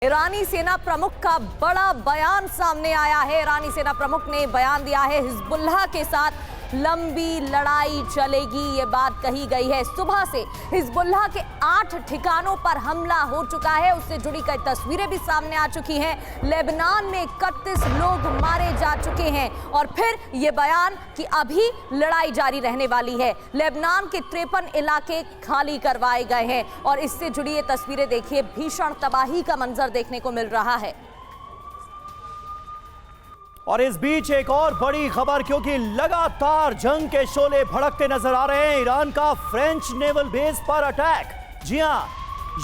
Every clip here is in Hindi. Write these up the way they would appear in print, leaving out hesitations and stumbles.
ईरानी सेना प्रमुख का बड़ा बयान सामने आया है। ईरानी सेना प्रमुख ने बयान दिया है, हिजबुल्लाह के साथ लंबी लड़ाई चलेगी, ये बात कही गई है। सुबह से हिजबुल्लाह के 8 ठिकानों पर हमला हो चुका है, उससे जुड़ी कई तस्वीरें भी सामने आ चुकी हैं। लेबनान में 31 लोग मारे जा चुके हैं और फिर ये बयान कि अभी लड़ाई जारी रहने वाली है। लेबनान के 53 इलाके खाली करवाए गए हैं और इससे जुड़ी ये तस्वीरें देखिए, भीषण तबाही का मंजर देखने को मिल रहा है। और इस बीच एक और बड़ी खबर, क्योंकि लगातार जंग के शोले भड़कते नजर आ रहे हैं। ईरान का फ्रेंच नेवल बेस पर अटैक, जी हां,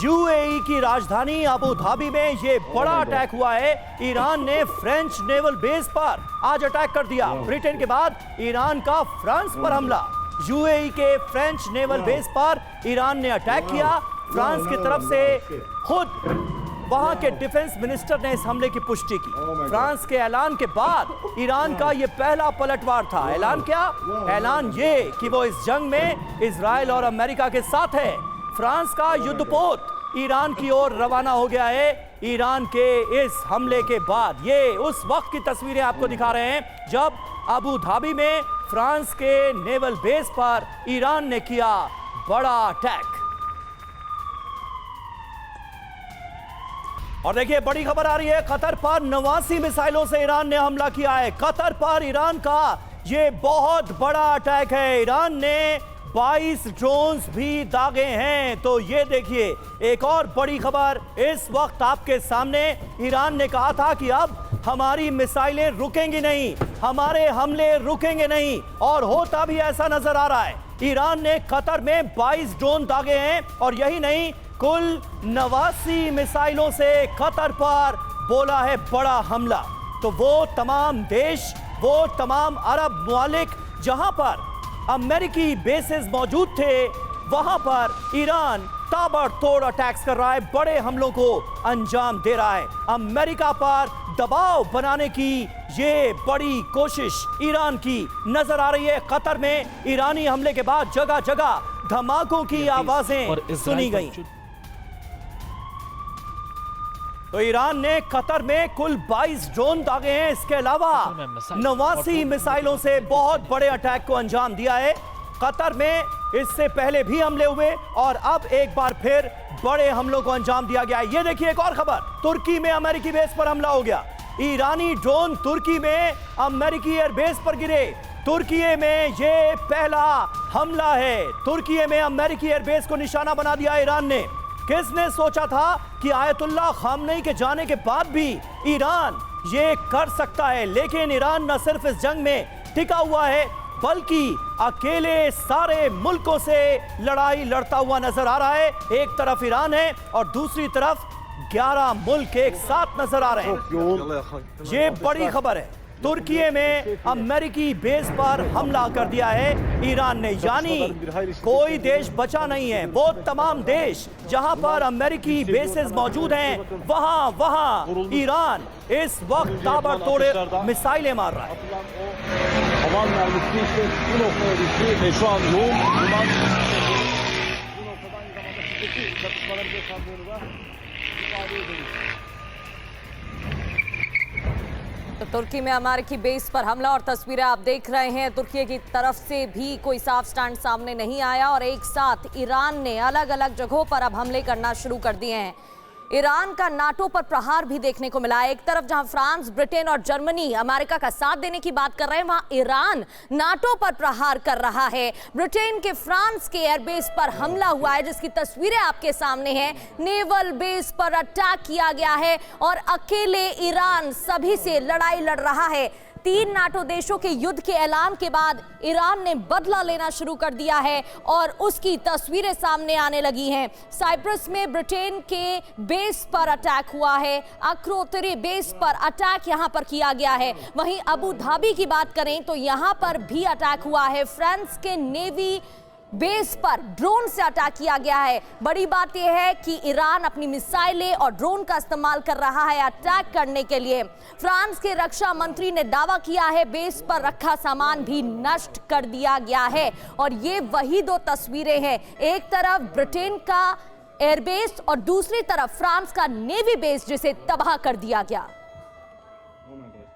यूएई की राजधानी अबू धाबी में ये बड़ा अटैक हुआ है। ईरान ने फ्रेंच नेवल बेस पर आज अटैक कर दिया। ब्रिटेन के बाद ईरान का फ्रांस पर हमला। यूएई के फ्रेंच नेवल बेस पर ईरान ने अटैक किया। फ्रांस की तरफ से खुद वहां के डिफेंस मिनिस्टर ने इस हमले की पुष्टि की। फ्रांस के ऐलान के बाद ईरान का यह पहला पलटवार था। ऐलान क्या? ऐलान ये कि वो इस जंग में इजराइल और अमेरिका के साथ है। फ्रांस का युद्धपोत ईरान की ओर रवाना हो गया है। ईरान के इस हमले के बाद ये उस वक्त की तस्वीरें आपको दिखा रहे हैं जब अबू धाबी में फ्रांस के नेवल बेस पर ईरान ने किया बड़ा अटैक। और देखिए, बड़ी खबर आ रही है, कतर पर 89 मिसाइलों से ईरान ने हमला किया है। कतर पर ईरान का ये बहुत बड़ा अटैक है। ईरान ने 22 ड्रोन्स भी दागे हैं। तो ये देखिए, एक और बड़ी खबर इस वक्त आपके सामने। ईरान ने कहा था कि अब हमारी मिसाइलें रुकेंगी नहीं, हमारे हमले रुकेंगे नहीं, और होता भी ऐसा नजर आ रहा है। ईरान ने कतर में 22 ड्रोन दागे हैं और यही नहीं, कुल 89 मिसाइलों से कतर पर बोला है बड़ा हमला। तो वो तमाम देश, वो तमाम अरब मुमालिक जहां पर अमेरिकी बेसेस मौजूद थे, वहां पर ईरान ताबड़तोड़ अटैक्स कर रहा है, बड़े हमलों को अंजाम दे रहा है। अमेरिका पर दबाव बनाने की ये बड़ी कोशिश ईरान की नजर आ रही है। कतर में ईरानी हमले के बाद जगह जगह धमाकों की आवाजें सुनी गई। तो ईरान ने कतर में कुल 22 ड्रोन दागे हैं। इसके अलावा 89 मिसाइलों से बहुत बड़े अटैक को अंजाम दिया है। कतर में इससे पहले भी हमले हुए और अब एक बार फिर बड़े हमलों को अंजाम दिया गया है। ये देखिए, एक और खबर, तुर्की में अमेरिकी बेस पर हमला हो गया। ईरानी ड्रोन तुर्की में अमेरिकी एयरबेस पर गिरे। तुर्की में ये पहला हमला है। तुर्की में अमेरिकी एयरबेस को निशाना बना दिया ईरान ने। किसने सोचा था कि आयतुल्लाह खामनेई के जाने के बाद भी ईरान ये कर सकता है। लेकिन ईरान न सिर्फ इस जंग में टिका हुआ है, बल्कि अकेले सारे मुल्कों से लड़ाई लड़ता हुआ नजर आ रहा है। एक तरफ ईरान है और दूसरी तरफ 11 मुल्क एक साथ नजर आ रहे हैं। ये बड़ी खबर है। तुर्की में अमेरिकी बेस पर हमला कर दिया है ईरान ने, यानी कोई देश बचा नहीं है। वो तमाम देश जहां पर अमेरिकी बेसेस मौजूद हैं, वहां ईरान इस वक्त ताबड़तोड़ मिसाइलें मार रहा है। तो तुर्की में अमेरिकी बेस पर हमला और तस्वीरें आप देख रहे हैं। तुर्की की तरफ से भी कोई साफ स्टैंड सामने नहीं आया और एक साथ ईरान ने अलग अलग जगहों पर अब हमले करना शुरू कर दिए हैं। ईरान का नाटो पर प्रहार भी देखने को मिला है। एक तरफ जहां फ्रांस, ब्रिटेन और जर्मनी अमेरिका का साथ देने की बात कर रहे हैं, वहां ईरान नाटो पर प्रहार कर रहा है। ब्रिटेन के फ्रांस के एयरबेस पर हमला हुआ है, जिसकी तस्वीरें आपके सामने हैं। नेवल बेस पर अटैक किया गया है और अकेले ईरान सभी से लड़ाई लड़ रहा है। 3 नाटो देशों के युद्ध के ऐलान के बाद ईरान ने बदला लेना शुरू कर दिया है और उसकी तस्वीरें सामने आने लगी हैं। साइप्रस में ब्रिटेन के बेस पर अटैक हुआ है। अक्रोतिरी बेस पर अटैक यहां पर किया गया है। वहीं अबू धाबी की बात करें तो यहां पर भी अटैक हुआ है। फ्रांस के नेवी बेस पर ड्रोन से अटैक किया गया है। बड़ी बात यह है कि ईरान अपनी मिसाइलें और ड्रोन का इस्तेमाल कर रहा है अटैक करने के लिए। फ्रांस के रक्षा मंत्री ने दावा किया है बेस पर रखा सामान भी नष्ट कर दिया गया है और ये वही 2 तस्वीरें हैं। एक तरफ ब्रिटेन का एयरबेस और दूसरी तरफ फ्रांस का नेवी बेस जिसे तबाह कर दिया गया।